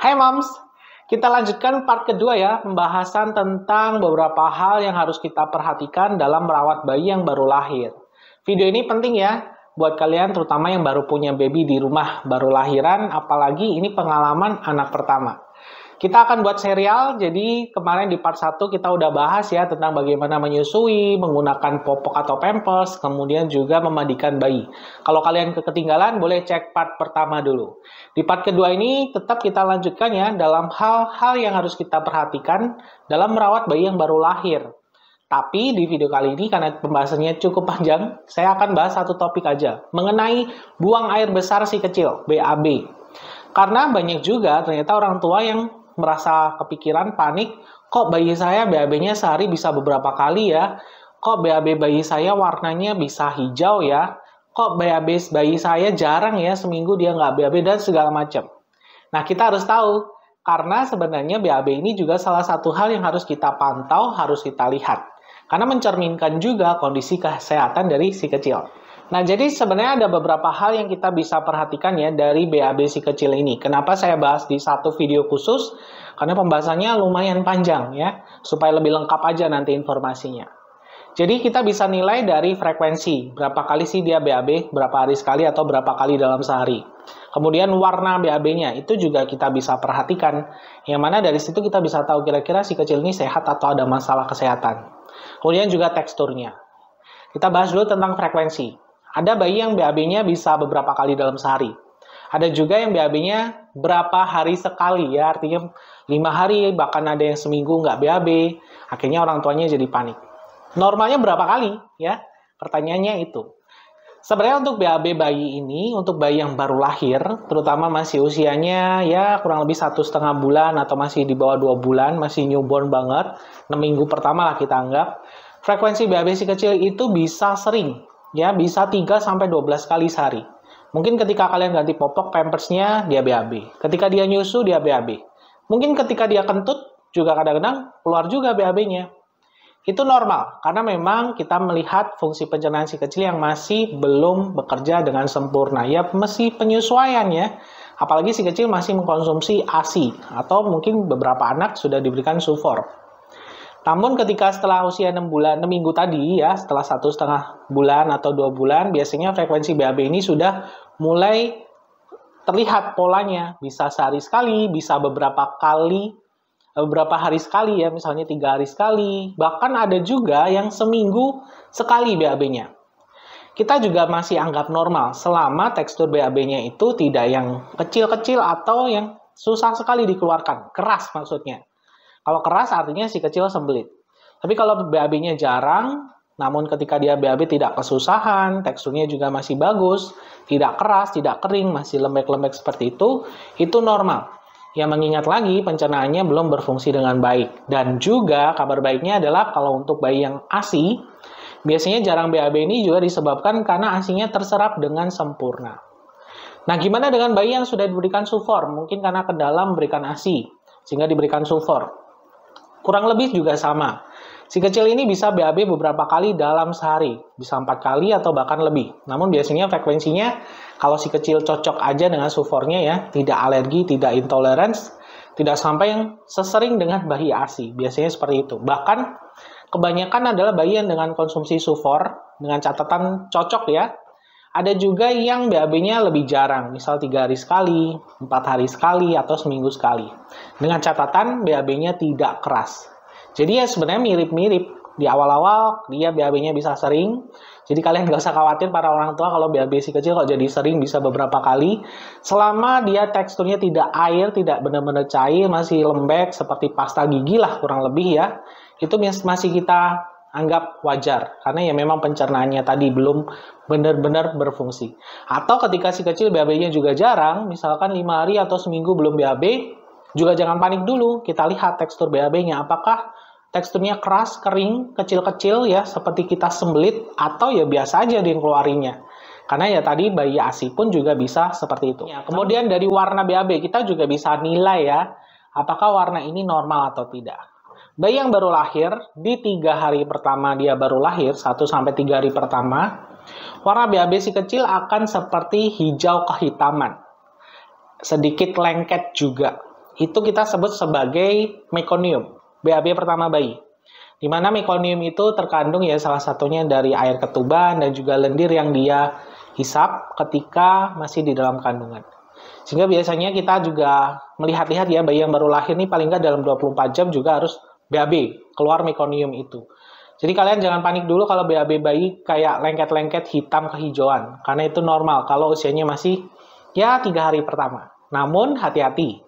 Hai Moms, kita lanjutkan part kedua ya, pembahasan tentang beberapa hal yang harus kita perhatikan dalam merawat bayi yang baru lahir. Video ini penting ya, buat kalian terutama yang baru punya baby di rumah, baru lahiran, apalagi ini pengalaman anak pertama. Kita akan buat serial, jadi kemarin di part 1 kita udah bahas ya tentang bagaimana menyusui, menggunakan popok atau pampers, kemudian juga memandikan bayi. Kalau kalian ketinggalan, boleh cek part pertama dulu. Di part kedua ini tetap kita lanjutkan ya dalam hal-hal yang harus kita perhatikan dalam merawat bayi yang baru lahir. Tapi di video kali ini karena pembahasannya cukup panjang, saya akan bahas satu topik aja, mengenai buang air besar si kecil, BAB. Karena banyak juga ternyata orang tua yang merasa kepikiran, panik, kok bayi saya BAB-nya sehari bisa beberapa kali ya? Kok BAB bayi saya warnanya bisa hijau ya? Kok BAB bayi saya jarang ya, seminggu dia nggak BAB dan segala macam. Nah, kita harus tahu, karena sebenarnya BAB ini juga salah satu hal yang harus kita pantau, harus kita lihat. Karena mencerminkan juga kondisi kesehatan dari si kecil. Nah, jadi sebenarnya ada beberapa hal yang kita bisa perhatikan ya dari BAB si kecil ini. Kenapa saya bahas di satu video khusus? Karena pembahasannya lumayan panjang ya, supaya lebih lengkap aja nanti informasinya. Jadi kita bisa nilai dari frekuensi, berapa kali sih dia BAB, berapa hari sekali atau berapa kali dalam sehari. Kemudian warna BAB-nya, itu juga kita bisa perhatikan. Yang mana dari situ kita bisa tahu kira-kira si kecil ini sehat atau ada masalah kesehatan. Kemudian juga teksturnya. Kita bahas dulu tentang frekuensi. Ada bayi yang BAB-nya bisa beberapa kali dalam sehari. Ada juga yang BAB-nya berapa hari sekali ya, artinya 5 hari, bahkan ada yang seminggu nggak BAB. Akhirnya orang tuanya jadi panik. Normalnya berapa kali ya? Pertanyaannya itu. Sebenarnya untuk BAB bayi ini, untuk bayi yang baru lahir, terutama masih usianya ya kurang lebih 1,5 bulan atau masih di bawah 2 bulan, masih newborn banget, 6 minggu pertama lah kita anggap, frekuensi BAB si kecil itu bisa sering. Ya, bisa 3-12 kali sehari. Mungkin ketika kalian ganti popok pampersnya, dia BAB. Ketika dia nyusu, dia BAB. Mungkin ketika dia kentut, juga kadang-kadang keluar juga BAB-nya. Itu normal, karena memang kita melihat fungsi pencernaan si kecil yang masih belum bekerja dengan sempurna. Ya, masih penyesuaian ya. Apalagi si kecil masih mengkonsumsi ASI, atau mungkin beberapa anak sudah diberikan sufor. Namun ketika setelah usia 6 minggu tadi ya, setelah 1,5 bulan atau 2 bulan, biasanya frekuensi BAB ini sudah mulai terlihat polanya. Bisa sehari sekali, bisa beberapa hari sekali ya, misalnya 3 hari sekali. Bahkan ada juga yang seminggu sekali BAB-nya. Kita juga masih anggap normal selama tekstur BAB-nya itu tidak yang kecil-kecil atau yang susah sekali dikeluarkan, keras maksudnya. Kalau keras artinya si kecil sembelit. Tapi kalau BAB-nya jarang, namun ketika dia BAB tidak kesusahan, teksturnya juga masih bagus, tidak keras, tidak kering, masih lembek-lembek seperti itu normal. Yang mengingat lagi pencernaannya belum berfungsi dengan baik. Dan juga kabar baiknya adalah kalau untuk bayi yang ASI, biasanya jarang BAB ini juga disebabkan karena ASI-nya terserap dengan sempurna. Nah, gimana dengan bayi yang sudah diberikan sufor? Mungkin karena kendala memberikan ASI, sehingga diberikan sufor. Kurang lebih juga sama. Si kecil ini bisa BAB beberapa kali dalam sehari. Bisa 4 kali atau bahkan lebih. Namun biasanya frekuensinya kalau si kecil cocok aja dengan sufornya ya. Tidak alergi, tidak intolerance. Tidak sampai yang sesering dengan bayi ASI. Biasanya seperti itu. Bahkan kebanyakan adalah bayi yang dengan konsumsi sufor. Dengan catatan cocok ya. Ada juga yang BAB-nya lebih jarang, misal 3 hari sekali, 4 hari sekali, atau seminggu sekali. Dengan catatan BAB-nya tidak keras. Jadi ya sebenarnya mirip-mirip. Di awal-awal dia BAB-nya bisa sering. Jadi kalian nggak usah khawatir para orang tua kalau BAB si kecil kok jadi sering bisa beberapa kali. Selama dia teksturnya tidak air, tidak benar-benar cair, masih lembek seperti pasta gigi lah kurang lebih ya. Itu masih kita anggap wajar, karena ya memang pencernaannya tadi belum benar-benar berfungsi. Atau ketika si kecil BAB-nya juga jarang, misalkan 5 hari atau seminggu belum BAB, juga jangan panik dulu, kita lihat tekstur BAB-nya, apakah teksturnya keras, kering, kecil-kecil ya, seperti kita sembelit, atau ya biasa aja dia keluarinya. Karena ya tadi bayi ASI pun juga bisa seperti itu. Ya, kemudian dari warna BAB, kita juga bisa nilai ya, apakah warna ini normal atau tidak. Bayi yang baru lahir, di 3 hari pertama dia baru lahir, 1-3 hari pertama, warna BAB si kecil akan seperti hijau kehitaman. Sedikit lengket juga. itu kita sebut sebagai mekonium, BAB pertama bayi. Di mana mekonium itu terkandung ya salah satunya dari air ketuban dan juga lendir yang dia hisap ketika masih di dalam kandungan. Sehingga biasanya kita juga melihat-lihat ya bayi yang baru lahir nih paling nggak dalam 24 jam juga harus BAB, keluar mekonium itu. Jadi kalian jangan panik dulu kalau BAB bayi kayak lengket-lengket hitam kehijauan. Karena itu normal kalau usianya masih ya 3 hari pertama. Namun hati-hati,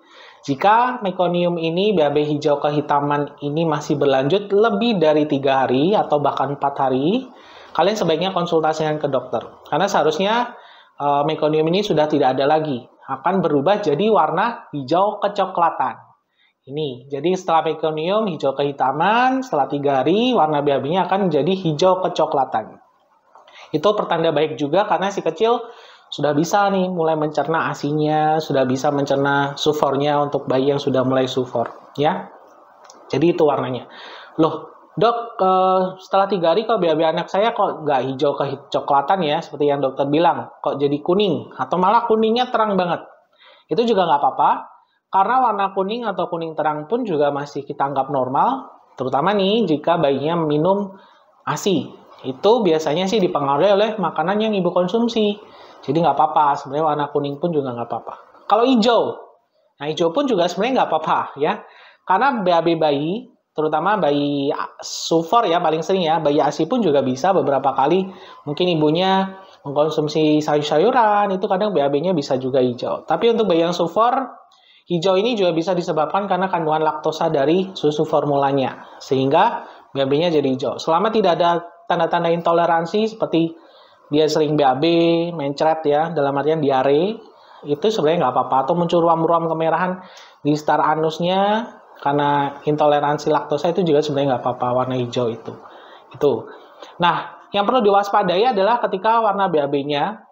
jika mekonium ini BAB hijau kehitaman ini masih berlanjut lebih dari 3 hari atau bahkan 4 hari, kalian sebaiknya konsultasikan ke dokter. Karena seharusnya mekonium ini sudah tidak ada lagi, akan berubah jadi warna hijau kecoklatan. Ini, jadi setelah mekonium hijau kehitaman, setelah 3 hari warna BAB-nya akan jadi hijau kecoklatan. Itu pertanda baik juga karena si kecil sudah bisa nih mulai mencerna ASI-nya, sudah bisa mencerna sufornya untuk bayi yang sudah mulai sufor, ya. Jadi itu warnanya. Loh, dok, setelah 3 hari kok BAB anak saya kok nggak hijau kecoklatan ya, seperti yang dokter bilang, kok jadi kuning, atau malah kuningnya terang banget. Itu juga nggak apa-apa, karena warna kuning atau kuning terang pun juga masih kita anggap normal, terutama nih jika bayinya minum ASI. Itu biasanya sih dipengaruhi oleh makanan yang ibu konsumsi. Jadi nggak apa-apa, sebenarnya warna kuning pun juga nggak apa-apa. Kalau hijau, nah hijau pun juga sebenarnya nggak apa-apa ya, karena BAB bayi, terutama bayi sufor ya paling sering ya, bayi ASI pun juga bisa beberapa kali, mungkin ibunya mengkonsumsi sayur-sayuran, itu kadang BAB-nya bisa juga hijau. Tapi untuk bayi yang sufor, hijau ini juga bisa disebabkan karena kandungan laktosa dari susu formulanya, sehingga BAB-nya jadi hijau. Selama tidak ada tanda-tanda intoleransi seperti dia sering BAB, mencret ya, dalam artian diare, itu sebenarnya nggak apa-apa. Atau muncul ruam-ruam kemerahan di sekitar anusnya, karena intoleransi laktosa itu juga sebenarnya nggak apa-apa, warna hijau itu. Nah, yang perlu diwaspadai adalah ketika warna BAB-nya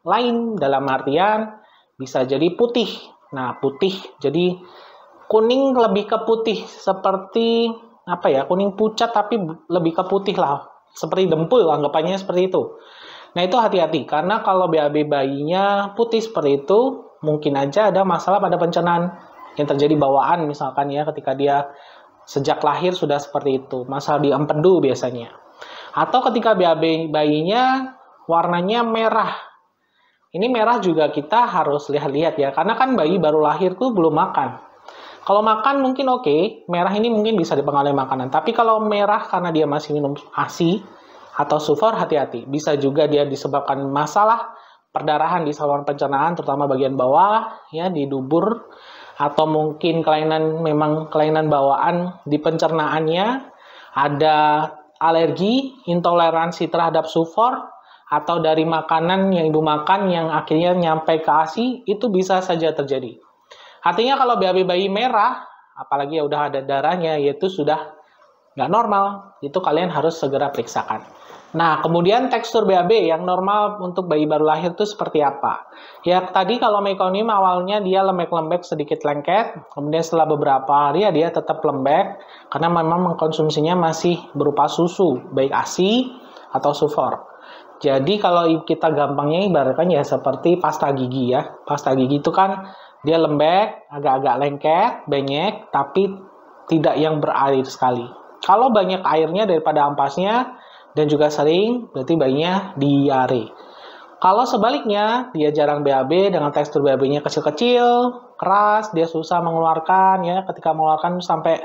lain, dalam artian bisa jadi putih. Nah, putih, jadi kuning lebih ke putih, seperti apa ya, kuning pucat tapi lebih ke putih lah, seperti dempul, anggapannya seperti itu. Nah, itu hati-hati, karena kalau BAB bayinya putih seperti itu, mungkin aja ada masalah pada pencernaan yang terjadi bawaan, misalkan ya, ketika dia sejak lahir sudah seperti itu, masalah di empedu biasanya. Atau ketika BAB bayinya warnanya merah. Ini merah juga kita harus lihat-lihat ya, karena kan bayi baru lahir tuh belum makan. Kalau makan mungkin oke, merah ini mungkin bisa dipengaruhi makanan. Tapi kalau merah karena dia masih minum ASI atau sufor, hati-hati. Bisa juga dia disebabkan masalah perdarahan di saluran pencernaan, terutama bagian bawah, ya di dubur, atau mungkin memang kelainan bawaan di pencernaannya, ada alergi, intoleransi terhadap sufor, atau dari makanan yang ibu makan yang akhirnya nyampe ke ASI, itu bisa saja terjadi. Artinya kalau BAB bayi merah, apalagi ya udah ada darahnya, yaitu sudah nggak normal, itu kalian harus segera periksakan. Nah, kemudian tekstur BAB yang normal untuk bayi baru lahir itu seperti apa? Ya, tadi kalau mekonium awalnya dia lembek-lembek sedikit lengket, kemudian setelah beberapa hari ya dia tetap lembek, karena memang mengkonsumsinya masih berupa susu, baik ASI atau sufor. Jadi kalau kita gampangnya ibaratkan ya seperti pasta gigi ya. Pasta gigi itu kan dia lembek, agak-agak lengket, benyek, tapi tidak yang berair sekali. Kalau banyak airnya daripada ampasnya, dan juga sering, berarti bayinya diare. Kalau sebaliknya, dia jarang BAB dengan tekstur BAB-nya kecil-kecil, keras, dia susah mengeluarkan, ya ketika mengeluarkan sampai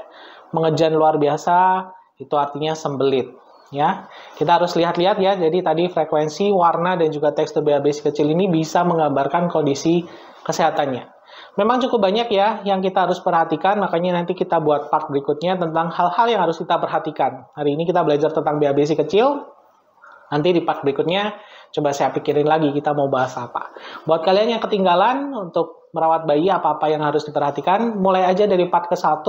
mengejan luar biasa, itu artinya sembelit. Ya, kita harus lihat-lihat ya. Jadi tadi frekuensi, warna, dan juga tekstur BAB si kecil ini bisa menggambarkan kondisi kesehatannya. Memang cukup banyak ya yang kita harus perhatikan, makanya nanti kita buat part berikutnya tentang hal-hal yang harus kita perhatikan. Hari ini kita belajar tentang BAB si kecil, nanti di part berikutnya coba saya pikirin lagi kita mau bahas apa. Buat kalian yang ketinggalan untuk merawat bayi apa-apa yang harus diperhatikan, mulai aja dari part ke-1,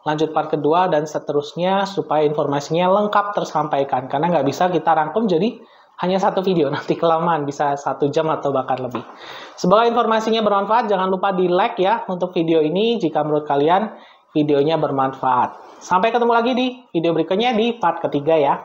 lanjut part kedua, dan seterusnya supaya informasinya lengkap tersampaikan. Karena nggak bisa kita rangkum jadi hanya satu video, nanti kelamaan, bisa 1 jam atau bahkan lebih. Semoga informasinya bermanfaat, jangan lupa di like ya untuk video ini jika menurut kalian videonya bermanfaat. Sampai ketemu lagi di video berikutnya di part ketiga ya.